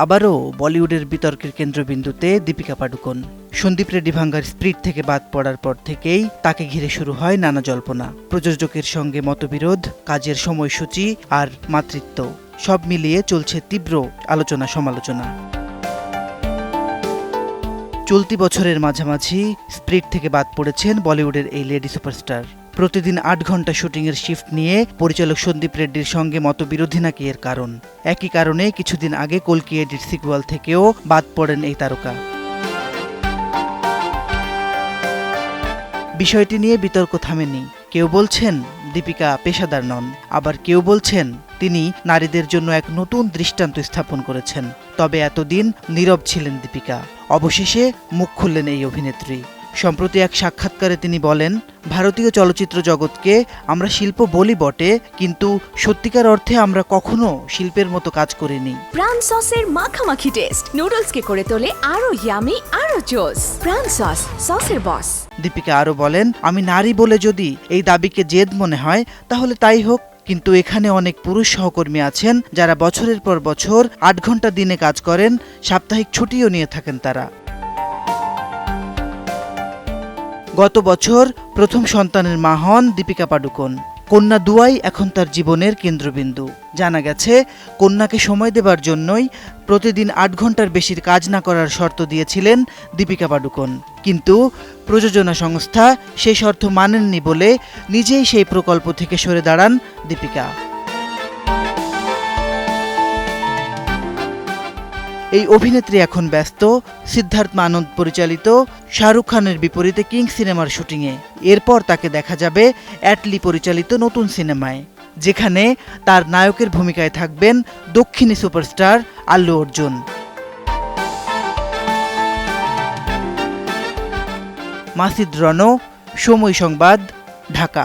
আবারও বলিউডের বিতর্কের কেন্দ্রবিন্দুতে দীপিকা পাডুকোন। সন্দীপ রেড্ডি ভাঙ্গার স্প্রিট থেকে বাদ পড়ার পর থেকেই তাকে ঘিরে শুরু হয় নানা জল্পনা। প্রযোজকের সঙ্গে মতবিরোধ, কাজের সময়সূচি আর মাতৃত্ব সব মিলিয়ে চলছে তীব্র আলোচনা সমালোচনা। চলতি বছরের মাঝামাঝি স্প্রিট থেকে বাদ পড়েছেন বলিউডের এই লেডি সুপারস্টার। প্রতিদিন ৮ ঘন্টা শুটিংয়ের শিফট নিয়ে পরিচালক সন্দীপ রেড্ডির সঙ্গে মতবিরোধী নাকি এর কারণ। একই কারণে কিছুদিন আগে কল্কি এডিট সিকুয়াল থেকেও বাদ পড়েন এই তারকা। বিষয়টি নিয়ে বিতর্ক থামেনি। কেউ বলছেন দীপিকা পেশাদার নন, আবার কেউ বলছেন তিনি নারীদের জন্য এক নতুন দৃষ্টান্ত স্থাপন করেছেন। তবে এতদিন নীরব ছিলেন দীপিকা। অবশেষে মুখ খুললেন এই অভিনেত্রী। সম্প্রতি এক সাক্ষাৎকারে তিনি বলেন, ভারতীয় চলচ্চিত্র জগৎকে আমরা শিল্প বলি বটে, কিন্তু সত্যিকার অর্থে আমরা কখনো শিল্পের মতো কাজ করিনি। প্রাণ সসের মাখামাখি টেস্ট নুডলসকে করে তোলে আরো ইয়ামি, আরো জোস। প্রাণ সস, সসের বস। দীপিকা আরো বলেন, আমি নারী বলে যদি এই দাবিকে জেদ মনে হয় তাহলে তাই হোক, কিন্তু এখানে অনেক পুরুষ সহকর্মী আছেন যারা বছরের পর বছর ৮ ঘন্টা দিনে কাজ করেন, সাপ্তাহিক ছুটিও নিয়ে থাকেন তারা। গত বছর প্রথম সন্তানের মা হন দীপিকা পাডুকোন। কন্যা দুয়াই এখন তার জীবনের কেন্দ্রবিন্দু। জানা গেছে, কন্যাকে সময় দেবার জন্যই প্রতিদিন ৮ ঘন্টার বেশির কাজ না করার শর্ত দিয়েছিলেন দীপিকা পাডুকোন। কিন্তু প্রযোজনা সংস্থা সেই শর্ত মানেননি বলে নিজেই সেই প্রকল্প থেকে সরে দাঁড়ান দীপিকা। এই অভিনেত্রী এখন ব্যস্ত সিদ্ধার্থ মানন্দ পরিচালিত শাহরুখ খানের বিপরীতে কিং সিনেমার শুটিংয়ে। এরপর তাকে দেখা যাবে অ্যাটলি পরিচালিত নতুন সিনেমায়, যেখানে তার নায়কের ভূমিকায় থাকবেন দক্ষিণী সুপারস্টার আল্লু অর্জুন। মাসিদ রনো, সময় সংবাদ, ঢাকা।